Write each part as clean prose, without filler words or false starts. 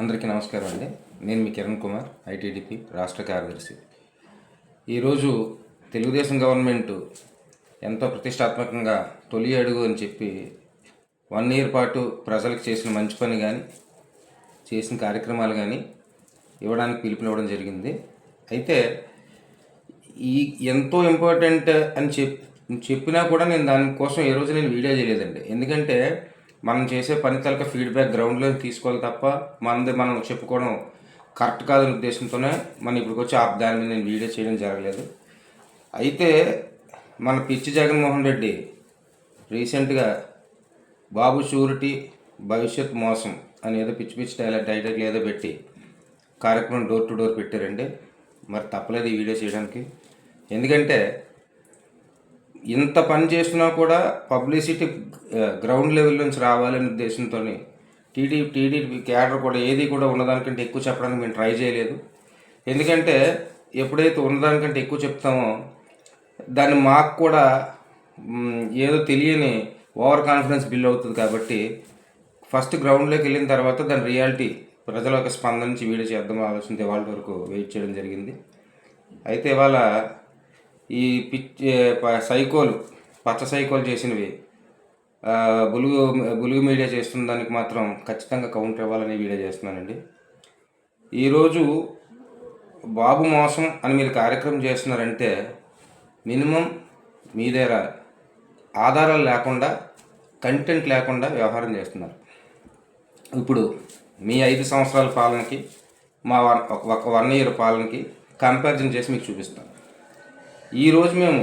అందరికీ నమస్కారం అండి. నేను మీ కిరణ్ కుమార్, ఐటీడీపీ రాష్ట్ర కార్యదర్శి. ఈరోజు తెలుగుదేశం గవర్నమెంట్ ఎంతో ప్రతిష్టాత్మకంగా తొలి అడుగు అని చెప్పి 1 ఇయర్ పాటు ప్రజలకు చేసిన మంచి పని కానీ చేసిన కార్యక్రమాలు కానీ ఇవ్వడానికి పిలుపునివ్వడం జరిగింది. అయితే ఈ ఎంతో ఇంపార్టెంట్ అని చెప్పినా కూడా నేను దానికోసం ఏ రోజు నేను వీడియో చేయలేదండి. ఎందుకంటే మనం చేసే పని తలక ఫీడ్బ్యాక్ గ్రౌండ్లో తీసుకోవాలి తప్ప మనం చెప్పుకోవడం కరెక్ట్ కాదనే ఉద్దేశంతోనే మనం ఇప్పుడు వచ్చి దాని మీద నేను వీడియో చేయడం జరగలేదు. అయితే మన పిచ్చి జగన్మోహన్ రెడ్డి రీసెంట్గా బాబు షూరిటీ భవిష్యత్ మోసం అని ఏదో పిచ్చి టైటిల్ ఏదో పెట్టి కార్యక్రమం డోర్ టు డోర్ పెట్టారండి. మరి తప్పలేదు ఈ వీడియో చేయడానికి. ఎందుకంటే ఇంత పని చేస్తున్నా కూడా పబ్లిసిటీ గ్రౌండ్ లెవెల్ నుంచి రావాలనే ఉద్దేశంతో టీడీపీ క్యాడర్ కూడా ఏది కూడా ఉన్నదానికంటే ఎక్కువ చెప్పడానికి మేము ట్రై చేయలేదు. ఎందుకంటే ఎప్పుడైతే ఉన్నదానికంటే ఎక్కువ చెప్తామో దాన్ని మాకు కూడా ఏదో తెలియని ఓవర్ కాన్ఫిడెన్స్ బిల్డ్ అవుతుంది. కాబట్టి ఫస్ట్ గ్రౌండ్లోకి వెళ్ళిన తర్వాత దాని రియాలిటీ ప్రజల యొక్క స్పందన నుంచి వీడియో చేద్దాం ఆలోచనతో వాళ్ళ వరకు వెయిట్ చేయడం జరిగింది. అయితే ఇవాళ ఈ సైకోలు పచ్చ సైకోలు చేసినవి బులుగు మీడియా చేస్తున్న దానికి మాత్రం ఖచ్చితంగా కౌంటర్ ఇవ్వాలని వీడియో చేస్తున్నానండి. ఈరోజు బాబు మోసం అని మీరు కార్యక్రమం చేస్తున్నారంటే మినిమం మీ దగ్గర ఆధారాలు లేకుండా కంటెంట్ లేకుండా వ్యవహారం చేస్తున్నారు. ఇప్పుడు మీ 5 సంవత్సరాల పాలనకి మా ఒక 1 ఇయర్ పాలనకి కంపారిజన్ చేసి మీకు చూపిస్తాను. ఈరోజు మేము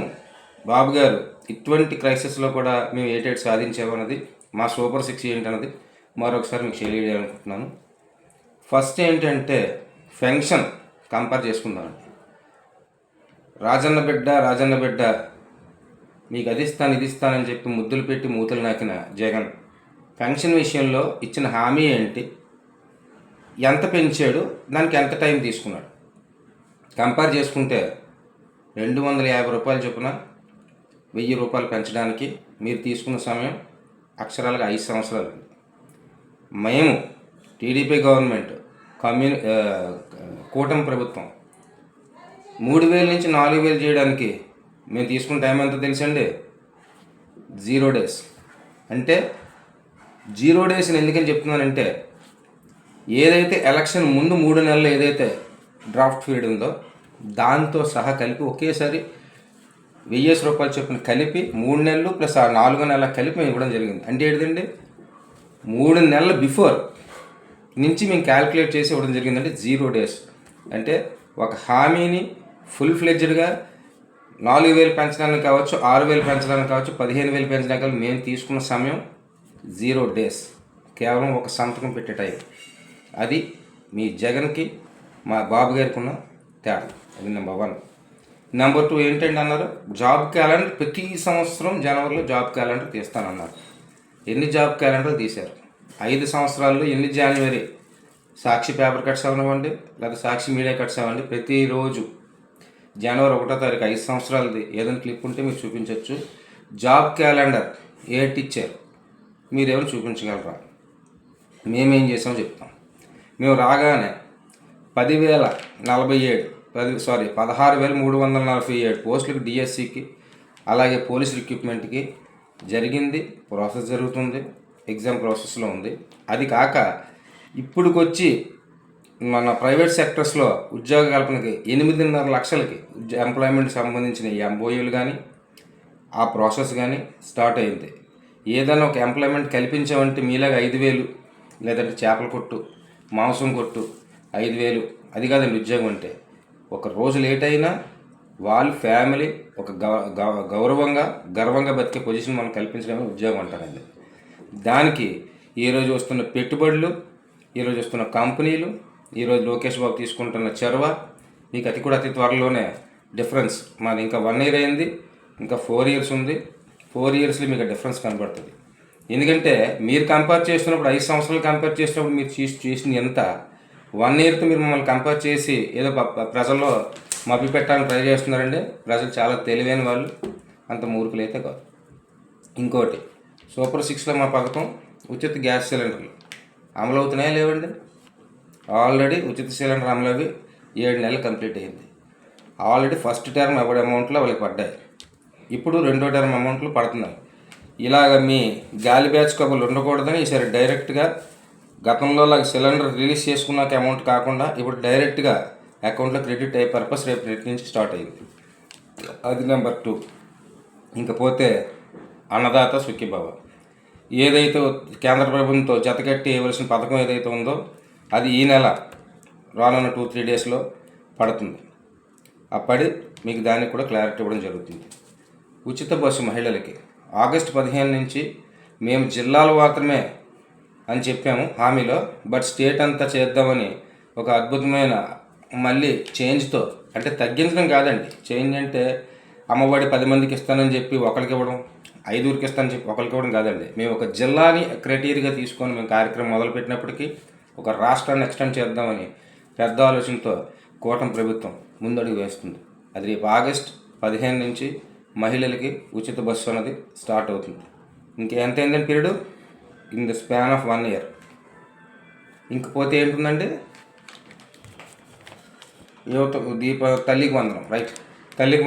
బాబు గారు ఇటువంటి క్రైసిస్లో కూడా మేము ఏటేటి సాధించామన్నది మా సూపర్ 6 ఏంటన్నది మరొకసారి మీకు షేర్ చేయాలనుకుంటున్నాను. ఫస్ట్ ఏంటంటే ఫెన్షన్ కంపేర్ చేసుకుందామండి. రాజన్న బిడ్డ మీకు అది ఇస్తాను ఇది ఇస్తానని చెప్పి ముద్దులు పెట్టి మూతలు నాకిన జగన్ పెన్షన్ విషయంలో ఇచ్చిన హామీ ఏంటి, ఎంత పెంచాడు, దానికి ఎంత టైం తీసుకున్నాడు కంపేర్ చేసుకుంటే 250 రూపాయలు చొప్పున 1000 రూపాయలు పెంచడానికి మీరు తీసుకున్న సమయం అక్షరాలుగా 5 సంవత్సరాలు. మేము టీడీపీ గవర్నమెంట్ కూటమి ప్రభుత్వం 3000 నుంచి 4000 చేయడానికి మేము తీసుకున్న టైం ఎంత తెలుసండి? 0 days. అంటే 0 days ఎందుకని చెప్తున్నానంటే ఏదైతే ఎలక్షన్ ముందు 3 నెలలు ఏదైతే డ్రాఫ్ట్ ఫీడ్ ఉందో దాంతో సహా కలిపి ఒకేసారి 1000 రూపాయలు చొప్పున కలిపి 3 నెలలు ప్లస్ ఆ 4 నెలల కలిపి మేము ఇవ్వడం జరిగింది. అంటే ఏంటండి 3 నెలల బిఫోర్ నుంచి మేము క్యాల్కులేట్ చేసి ఇవ్వడం జరిగిందంటే 0 days. అంటే ఒక హామీని ఫుల్ ఫ్లెడ్జ్డ్గా 4000 పెంచడానికి కావచ్చు, 6000 పెంచడానికి కావచ్చు, 15000 పెంచడానికి కావచ్చు మేము తీసుకున్న సమయం 0 days. కేవలం ఒక సంతకం పెట్టే టైం. అది మీ జగన్కి మా బాబు గారికి ఉన్న తేడా. అది నెంబర్ 1. నెంబర్ 2 ఏంటంటే అన్నారు జాబ్ క్యాలెండర్ ప్రతి సంవత్సరం జనవరిలో జాబ్ క్యాలెండర్ తీస్తానన్నారు. ఎన్ని జాబ్ క్యాలెండర్లు తీశారు? 5 సంవత్సరాల్లో ఎన్ని జనవరి సాక్షి పేపర్ కట్స్ అవ్వనివ్వండి లేదా సాక్షి మీడియా కట్స్ అవ్వండి, ప్రతిరోజు జనవరి 1వ తారీఖు 5 సంవత్సరాలది ఏదైనా క్లిప్ ఉంటే మీరు చూపించవచ్చు. జాబ్ క్యాలెండర్ ఏంటి ఇచ్చారు మీరేమైనా చూపించగలరా? మేమేం చేసామో చెప్తాం. మేము రాగానే 16,347 పోస్టులకు డిఎస్సికి అలాగే పోలీస్ రిక్రూట్మెంట్కి జరిగింది. ప్రాసెస్ జరుగుతుంది, ఎగ్జామ్ ప్రాసెస్లో ఉంది. అది కాక ఇప్పుడుకొచ్చి మన ప్రైవేట్ సెక్టర్స్లో ఉద్యోగ కల్పనకి 8.5 లక్షలకి ఎంప్లాయ్మెంట్ సంబంధించిన ఎంఓయూలు కానీ ఆ ప్రాసెస్ కానీ స్టార్ట్ అయింది. ఏదైనా ఒక ఎంప్లాయ్మెంట్ కల్పించామంటే మీలాగా 5,000 లేదంటే చేపల కొట్టు మాంసం కొట్టు 5,000 అది కాదండి ఉద్యోగం అంటే. ఒక రోజు లేట్ అయినా వాళ్ళ ఫ్యామిలీ ఒక గర్వంగా బతికే పొజిషన్ మనం కల్పించడమే ఉద్యోగం అంటారండి. దానికి ఈరోజు వస్తున్న పెట్టుబడులు, ఈరోజు వస్తున్న కంపెనీలు, ఈరోజు లోకేష్ బాబు తీసుకుంటున్న చొరవ మీకు అతి త్వరలోనే డిఫరెన్స్. మాది ఇంకా 1 year అయింది, ఇంకా 4 years ఉంది. 4 yearsలో మీకు డిఫరెన్స్ కనబడుతుంది. ఎందుకంటే మీరు కంపేర్ చేస్తున్నప్పుడు 5 సంవత్సరాలు కంపేర్ చేసినప్పుడు మీరు చేసింది ఎంత, 1 yearతో మీరు మమ్మల్ని కంపేర్ చేసి ఏదో ప్రజల్లో మభ్య పెట్టాలని ట్రై చేస్తున్నారండి. ప్రజలు చాలా తెలివైన వాళ్ళు, అంత మూర్ఖులైతే కాదు. ఇంకోటి సూపర్ 6లో మా పథకం ఉచిత గ్యాస్ సిలిండర్లు అమలు అవుతున్నాయా లేవండి? ఆల్రెడీ ఉచిత సిలిండర్ అమలవి 7 నెలలు కంప్లీట్ అయింది. ఆల్రెడీ ఫస్ట్ టర్మ్ ఎవరి అమౌంట్లో వాళ్ళకి పడ్డాయి. ఇప్పుడు రెండో టర్మ్ అమౌంట్లు పడుతున్నాయి. ఇలాగ మీ గాలి బ్యాచ్ కబుర్లు ఉండకూడదని ఈసారి డైరెక్ట్గా గతంలో సిలిండర్ రిలీజ్ చేసుకున్నాక అమౌంట్ కాకుండా ఇప్పుడు డైరెక్ట్గా అకౌంట్లో క్రెడిట్ అయ్యే పర్పస్ రేపు నుంచి స్టార్ట్ అయింది. అది నెంబర్ 2. ఇంకపోతే అన్నదాత సుఖీభవ, ఏదైతే కేంద్ర ప్రభుత్వంతో జతకట్టి ఇవ్వాల్సిన పథకం ఏదైతే ఉందో అది ఈ నెల రానున్న 2-3 డేస్లో పడుతుంది. అప్పటి మీకు దానికి కూడా క్లారిటీ ఇవ్వడం జరుగుతుంది. ఉచిత బస్సు మహిళలకి ఆగస్టు 15 నుంచి మేము జిల్లాలు మాత్రమే అని చెప్పాము హామీలో, బట్ స్టేట్ అంతా చేద్దామని ఒక అద్భుతమైన మళ్ళీ చేంజ్తో, అంటే తగ్గించడం కాదండి, చేంజ్ అంటే అమ్మఒడి 10 మందికి ఇస్తానని చెప్పి ఒకరికి ఇవ్వడం, 5ఊరికి ఇస్తానని చెప్పి ఒకరికి ఇవ్వడం కాదండి. మేము ఒక జిల్లాని క్రైటీరియాగా తీసుకొని మేము కార్యక్రమం మొదలుపెట్టినప్పటికీ ఒక రాష్ట్రాన్ని ఎక్స్టెండ్ చేద్దామని పెద్ద ఆలోచనతో కూటమి ప్రభుత్వం ముందడుగు వేస్తుంది. అది రేపు ఆగస్ట్ 15 నుంచి మహిళలకి ఉచిత బస్సు అన్నది స్టార్ట్ అవుతుంది. ఇంకెంత అయిందండి period? In the span of 1 year. ఇంకపోతే ఏంటుందంటే యువత తల్లికి వందనం, రైట్? తల్లికి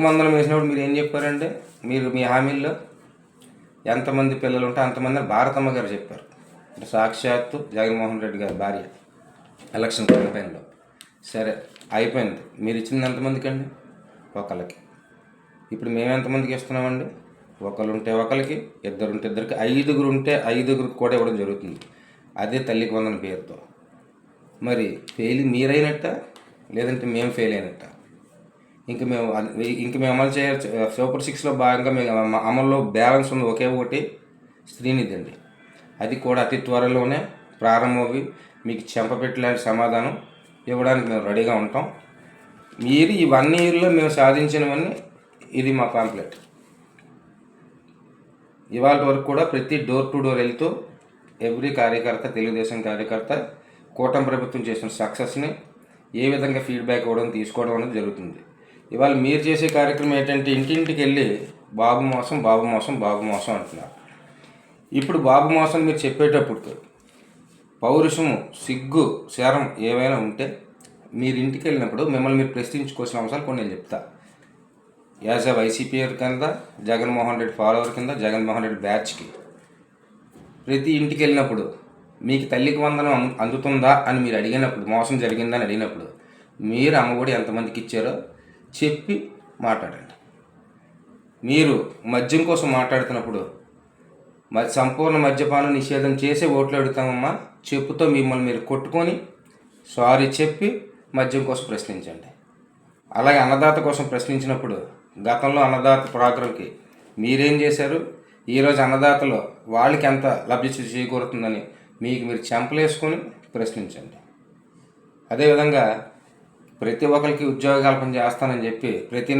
వందనం వేసినప్పుడు మీరు ఏం చెప్పారంటే, మీరు మీ హామీల్లో ఎంతమంది పిల్లలు ఉంటే అంతమంది భారతమ్మ గారు చెప్పారు. అంటే సాక్షాత్తు జగన్మోహన్ రెడ్డి గారి భార్య ఎలక్షన్ క్యాంపెయిన్లో. సరే అయిపోయింది. మీరు ఇచ్చింది ఎంతమందికి అండి? ఒకళ్ళకి. ఇప్పుడు మేము ఎంతమందికి ఇస్తున్నామండి? ఒకళ్ళు ఉంటే ఒకరికి, ఇద్దరు ఉంటే ఇద్దరికి, 5గురు ఉంటే 5గురికి కూడా ఇవ్వడం జరుగుతుంది. అదే తల్లికి వందన పేరుతో. మరి ఫెయిల్ మీరైనట్ట, లేదంటే మేము ఫెయిల్ అయినట్ట? ఇంక మేము అమలు చేయాలి. సూపర్ 6లో భాగంగా మేము అమల్లో బ్యాలెన్స్ ఉంది ఒకే ఒకటి, శ్రీనిధి అండి. అది కూడా అతి త్వరలోనే ప్రారంభమవి మీకు చెంపపెట్టలాంటి సమాధానం ఇవ్వడానికి మేము రెడీగా ఉంటాం. మీరు ఈ 1 ఇయర్లో మేము సాధించినవన్నీ ఇది మా పాంప్లెట్. ఇవాళ వరకు కూడా ప్రతి డోర్ టు డోర్ వెళ్తూ ఎవ్రీ కార్యకర్త, తెలుగుదేశం కార్యకర్త కూటమి ప్రభుత్వం చేసిన సక్సెస్ని ఏ విధంగా ఫీడ్బ్యాక్ ఇవ్వడం, తీసుకోవడం అనేది జరుగుతుంది. ఇవాళ మీరు చేసే కార్యక్రమం ఏంటంటే ఇంటింటికి వెళ్ళి బాబు మోసం, బాబు మోసం, బాబు మోసం అంటున్నారు. ఇప్పుడు బాబు మోసం మీరు చెప్పేటప్పుడు పౌరుషము, సిగ్గు, శరం ఏవైనా ఉంటే మీరు ఇంటికి వెళ్ళినప్పుడు మిమ్మల్ని మీరు ప్రశ్నించుకోవాల్సిన అంశాలు కొన్ని నేను చెప్తా. యాజ్ ఎ వైసీపీ కింద, జగన్మోహన్ రెడ్డి ఫాలోవర్ కింద, జగన్మోహన్ రెడ్డి బ్యాచ్కి ప్రతి ఇంటికి వెళ్ళినప్పుడు మీకు తల్లికి వందనం అందుతుందా అని మీరు అడిగినప్పుడు, మోసం జరిగిందని అడిగినప్పుడు మీరు అమ్మఒడి ఎంతమందికి ఇచ్చారో చెప్పి మాట్లాడండి. మీరు మద్యం కోసం మాట్లాడుతున్నప్పుడు సంపూర్ణ మద్యపానం నిషేధం చేసే ఓట్లు అడుగుతామమ్మా చెప్పుతో మిమ్మల్ని మీరు కొట్టుకొని సారీ చెప్పి మద్యం కోసం ప్రశ్నించండి. అలాగే అన్నదాత కోసం ప్రశ్నించినప్పుడు గతంలో అన్నదాత ప్రోగ్రాంకి మీరేం చేశారు, ఈరోజు అన్నదాతలో వాళ్ళకి ఎంత లబ్ధి చేకూరుతుందని మీకు మీరు చెంపలేసుకొని ప్రశ్నించండి. అదేవిధంగా ప్రతి ఒక్కరికి ఉద్యోగ కల్పన చేస్తానని చెప్పి ప్రతి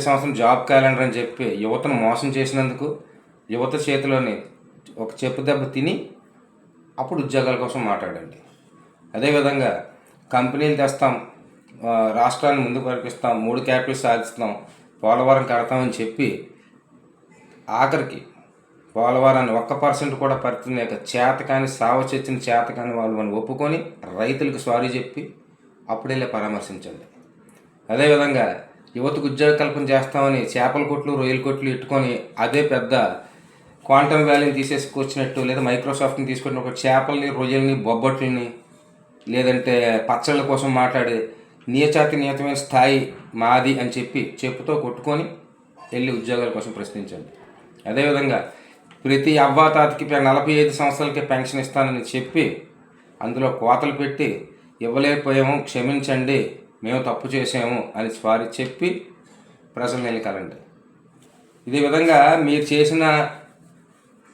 సంవత్సరం జాబ్ క్యాలెండర్ అని చెప్పి యువతను మోసం చేసినందుకు యువత చేతిలోని ఒక చెప్పు దెబ్బ తిని అప్పుడు ఉద్యోగాల కోసం మాట్లాడండి. అదేవిధంగా కంపెనీలు తెస్తాం, రాష్ట్రాన్ని ముందుకు నడిపిస్తాం, 3 క్యాపిటల్ సాధిస్తాం, పోలవరం కడతామని చెప్పి ఆఖరికి పోలవరాన్ని 1% కూడా పరిస్థితి చేతకాని సావచొచ్చిన చేతకాని వాళ్ళు మనం ఒప్పుకొని రైతులకు సారీ చెప్పి అప్పుడు వెళ్ళి పరామర్శించండి. అదేవిధంగా యువతకు ఉద్యోగ కల్పన చేస్తామని చేపల కొట్లు, రొయ్యల కొట్లు ఇట్టుకొని అదే పెద్ద క్వాంటమ్ వ్యాలీని తీసేసుకొచ్చినట్టు, లేదా మైక్రోసాఫ్ట్ని తీసుకొచ్చిన ఒక చేపల్ని, రొయ్యల్ని, బొబ్బట్లని, లేదంటే పచ్చళ్ళ కోసం మాట్లాడే నీయమైన స్థాయి మాది అని చెప్పి చెప్పుతో కొట్టుకొని వెళ్ళి ఉద్యోగాల కోసం ప్రశ్నించండి. అదేవిధంగా ప్రతి అవ్వాతాతకి 45 సంవత్సరాలకే పెన్షన్ ఇస్తానని చెప్పి అందులో కోతలు పెట్టి ఇవ్వలేకపోయాము, క్షమించండి, మేము తప్పు చేసాము అని సారీ చెప్పి ప్రజలను ఎన్నికలండి. ఇదే విధంగా మీరు చేసిన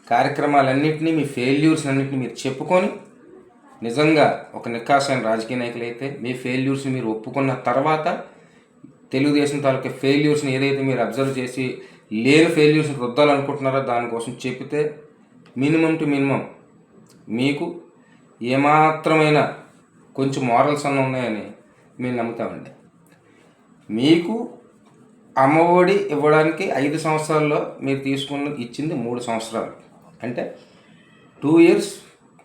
కార్యక్రమాలన్నింటినీ, మీ ఫెయిల్యూర్స్ అన్నింటినీ మీరు చెప్పుకొని నిజంగా ఒక నిక్కాసైన రాజకీయ నాయకులు అయితే మీ ఫెయిల్యూర్స్ని మీరు ఒప్పుకున్న తర్వాత తెలుగుదేశం తాలూకా ఫెయిల్యూర్స్ని ఏదైతే మీరు అబ్జర్వ్ చేసి లేని ఫెయిల్యూర్స్ని రుద్దాలనుకుంటున్నారో దానికోసం చెప్పితే మినిమం టు మినిమం మీకు ఏమాత్రమైన కొంచెం మారల్స్ అన్న ఉన్నాయని మేము నమ్ముతామండి. మీకు అమ్మఒడి ఇవ్వడానికి 5 సంవత్సరాల్లో మీరు ఇచ్చింది 3 సంవత్సరాలు, అంటే 2 ఇయర్స్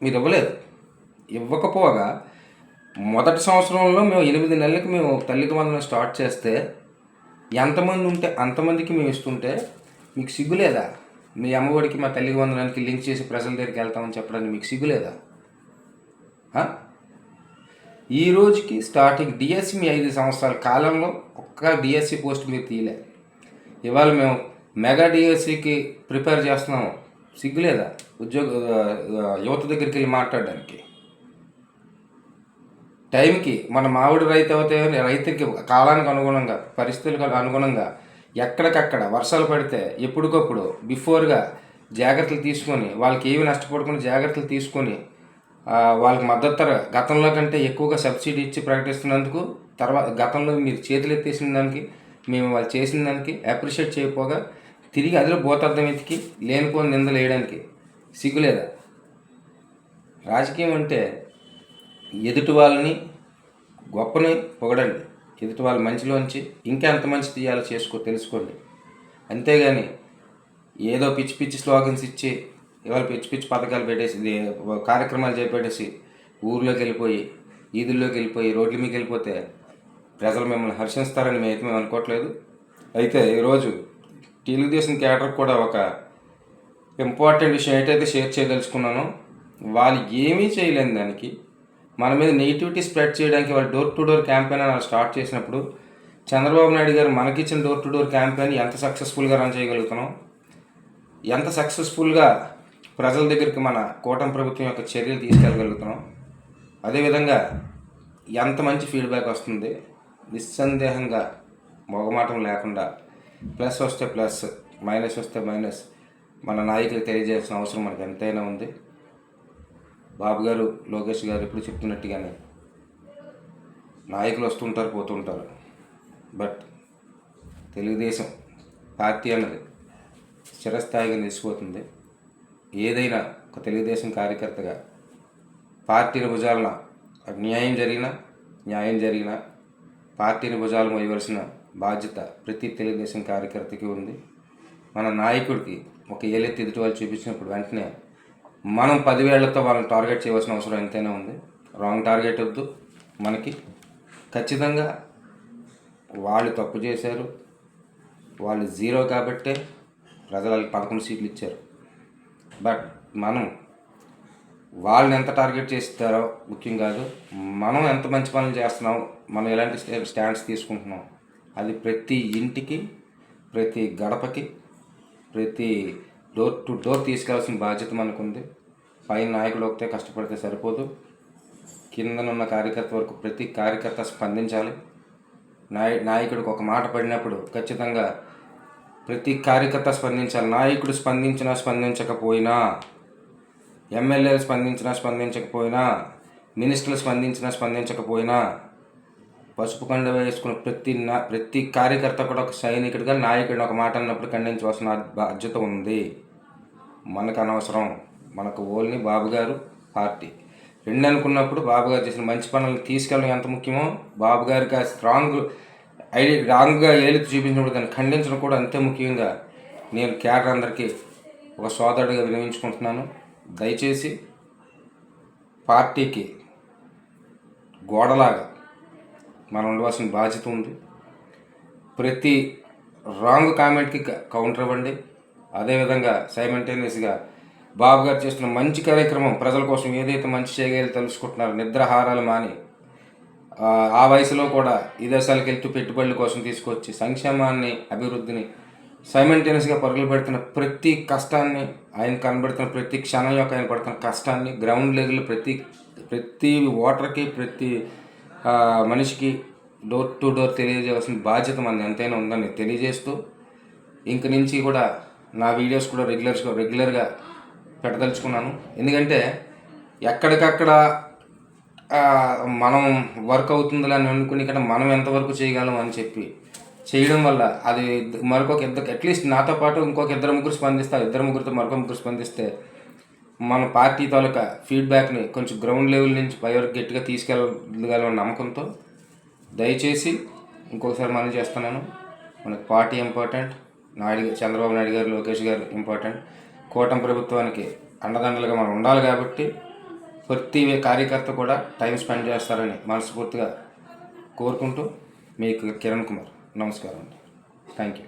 మీరు ఇవ్వలేదు. ఇవ్వకపోగా మొదటి సంవత్సరంలో మేము 8 నెలలకి మేము తల్లికి వందనం స్టార్ట్ చేస్తే ఎంతమంది ఉంటే అంతమందికి మేము ఇస్తుంటే మీకు సిగ్గులేదా? మీ అమ్మఒడికి మా తల్లికి వందనానికి లింక్ చేసి ప్రజల దగ్గరికి వెళ్తామని చెప్పడానికి మీకు సిగ్గులేదా? ఈ రోజుకి స్టార్టింగ్ డిఎస్సి మీ 5 సంవత్సరాల కాలంలో ఒక్క డిఎస్సి పోస్ట్ మీరు తీయలే. ఇవాళ మేము మెగా డిఎస్సికి ప్రిపేర్ చేస్తున్నాము. సిగ్గులేదా యువత దగ్గరికి వెళ్ళి మాట్లాడడానికి? టైంకి మన మామిడి రైతు అవుతే రైతుకి కాలానికి అనుగుణంగా పరిస్థితులకు అనుగుణంగా ఎక్కడికక్కడ వర్షాలు పడితే ఎప్పటికప్పుడు బిఫోర్గా జాగ్రత్తలు తీసుకొని వాళ్ళకి ఏమి నష్టపడకుండా జాగ్రత్తలు తీసుకొని వాళ్ళకి మద్దతు ధర గతంలో కంటే ఎక్కువగా సబ్సిడీ ఇచ్చి ప్రకటిస్తున్నందుకు తర్వాత గతంలో మీరు చేతులు ఎత్తేసిన దానికి మేము వాళ్ళు చేసిన దానికి అప్రిషియేట్ చేయకపోగా తిరిగి అదిలో భూతార్థం ఎత్తికి లేనిపోని నిందలు వేయడానికి సిగ్గులేదా? రాజకీయం అంటే ఎదుటి వాళ్ళని గొప్పని పొగడండి, ఎదుటి వాళ్ళ మంచిలోంచి ఇంకా ఎంత మంచి తీయాలో తెలుసుకోండి. అంతేగాని ఏదో పిచ్చి పిచ్చి స్లోగన్స్ ఇచ్చి ఇవాళ పిచ్చి పిచ్చి పథకాలు పెట్టేసి కార్యక్రమాలు చేపట్టేసి ఊర్లోకి వెళ్ళిపోయి వీధుల్లోకి వెళ్ళిపోయి రోడ్ల మీదకి వెళ్ళిపోతే ప్రజలు మిమ్మల్ని హర్షిస్తారని మేము అనుకోవట్లేదు. అయితే ఈరోజు తెలుగుదేశం క్యాడర్ కూడా ఒక ఇంపార్టెంట్ విషయం ఏంటైతే షేర్ చేయదలుచుకున్నానో, వాళ్ళు ఏమీ చేయలేని దానికి మన మీద నెగిటివిటీ స్ప్రెడ్ చేయడానికి వాళ్ళు డోర్ టు డోర్ క్యాంపెయిన్ అని స్టార్ట్ చేసినప్పుడు చంద్రబాబు నాయుడు గారు మనకిచ్చిన డోర్ టు డోర్ క్యాంపెయిన్ ఎంత సక్సెస్ఫుల్గా రన్ చేయగలుగుతున్నాం, ఎంత సక్సెస్ఫుల్గా ప్రజల దగ్గరికి మన కూటమి ప్రభుత్వం యొక్క చర్యలు తీసుకెళ్ళగలుగుతున్నాం, అదేవిధంగా ఎంత మంచి ఫీడ్బ్యాక్ వస్తుంది. నిస్సందేహంగా మొగమాటం లేకుండా ప్లస్ వస్తే ప్లస్, మైనస్ వస్తే మైనస్ మన నాయకులకు తెలియజేయాల్సిన అవసరం మనకు ఎంతైనా ఉంది. బాబు గారు, లోకేష్ గారు ఎప్పుడు చెప్తున్నట్టుగానే నాయకులు వస్తుంటారు పోతుంటారు, బట్ తెలుగుదేశం పార్టీ అన్నది చిరస్థాయిగా నిలిచిపోతుంది. ఏదైనా ఒక తెలుగుదేశం కార్యకర్తగా పార్టీని భుజాలన న్యాయం జరిగినా పార్టీని భుజాలు మోయవలసిన బాధ్యత ప్రతి తెలుగుదేశం కార్యకర్తకి ఉంది. మన నాయకుడికి ఒక ఏలెత్తి ఎదుటి వాళ్ళు చూపించినప్పుడు వెంటనే మనం 10 వేళ్లతో వాళ్ళని టార్గెట్ చేయవలసిన అవసరం ఎంతైనా ఉంది. రాంగ్ టార్గెట్ వద్దు. మనకి ఖచ్చితంగా వాళ్ళు తప్పు చేశారు, వాళ్ళు 0 కాబట్టే ప్రజలు వాళ్ళకి 11 సీట్లు ఇచ్చారు. బట్ మనం వాళ్ళని ఎంత టార్గెట్ చేస్తారో ముఖ్యం కాదు, మనం ఎంత మంచి పనులు చేస్తున్నాం, మనం ఎలాంటి స్టాండ్స్ తీసుకుంటున్నాం, అది ప్రతి ఇంటికి, ప్రతి గడపకి, ప్రతి డోర్ టు డోర్ తీసుకెళ్లాల్సిన బాధ్యత మనకుంది. పైన నాయకుడు ఒకటే కష్టపడితే సరిపోదు, కిందనున్న కార్యకర్త వరకు ప్రతి కార్యకర్త స్పందించాలి. నాయకుడికి ఒక మాట పడినప్పుడు ఖచ్చితంగా ప్రతి కార్యకర్త స్పందించాలి. నాయకుడు స్పందించకపోయినా, ఎమ్మెల్యేలు స్పందించకపోయినా, మినిస్టర్లు స్పందించకపోయినా పసుపు కండ వేసుకున్న ప్రతి కార్యకర్త కూడా ఒక సైనికుడిగా నాయకుడిని ఒక మాట అన్నప్పుడు ఖండించవలసిన బాధ్యత ఉంది. మనకు అనవసరం, మనకు ఓన్లీ బాబు గారు పార్టీ. 2 అనుకున్నప్పుడు బాబు గారు చేసిన మంచి పనులను తీసుకెళ్ళడం ఎంత ముఖ్యమో, బాబు గారికి రాంగ్గా ఏలుతూ చూపించినప్పుడు దాన్ని ఖండించడం కూడా అంతే ముఖ్యంగా నేను క్యాడర్ అందరికీ ఒక సోదరుడిగా వినియోగించుకుంటున్నాను. దయచేసి పార్టీకి గోడలాగా మనం ఉండవలసిన బాధ్యత ఉంది. ప్రతి రాంగ్ కామెంట్కి కౌంటర్ ఇవ్వండి. అదేవిధంగా సైమల్టేనియస్గా బాబు గారు చేస్తున్న మంచి కార్యక్రమం, ప్రజల కోసం ఏదైతే మంచి చేయగలిగి తెలుసుకుంటున్నారో, నిద్రాహారాలు మాని ఆ వయసులో కూడా విదేశాలకు వెళ్తూ పెట్టుబడుల కోసం తీసుకొచ్చి సంక్షేమాన్ని, అభివృద్ధిని సైమల్టేనియస్గా పరుగులు పెడుతున్న ప్రతి కష్టాన్ని, ఆయన కనబడుతున్న ప్రతి క్షణం యొక్క ఆయన పడుతున్న కష్టాన్ని గ్రౌండ్ లెవెల్ ప్రతి ఓటర్కి, ప్రతి మనిషికి డోర్ టు డోర్ తెలియజేయాల్సిన బాధ్యత మనది ఎంతైనా ఉందని తెలియజేస్తూ, ఇంక నుంచి కూడా నా వీడియోస్ కూడా రెగ్యులర్గా పెట్టదలుచుకున్నాను. ఎందుకంటే ఎక్కడికక్కడ మనం వర్క్ అవుతుందిలే అని అనుకుని ఇక్కడ మనం ఎంతవరకు చేయగలం అని చెప్పి చేయడం వల్ల అది అట్లీస్ట్ నాతో పాటు ఇంకొక 2-3 స్పందిస్తారు, 2-3తో మరొక 3 స్పందిస్తే మన పార్టీ తాలూకా ఫీడ్బ్యాక్ని కొంచెం గ్రౌండ్ లెవెల్ నుంచి పై వరకు గట్టిగా తీసుకెళ్ళగలమన్న నమ్మకంతో దయచేసి ఇంకొకసారి మనం చేస్తున్నాను. మనకు పార్టీ ఇంపార్టెంట్, చంద్రబాబు నాయుడు గారు, లోకేష్ గారు ఇంపార్టెంట్, కూటమి ప్రభుత్వానికి అండదండలుగా మనం ఉండాలి. కాబట్టి ప్రతి కార్యకర్త కూడా టైం స్పెండ్ చేస్తారని మనస్ఫూర్తిగా కోరుకుంటూ మీకు కిరణ్ కుమార్. నమస్కారం అండి. Thank you.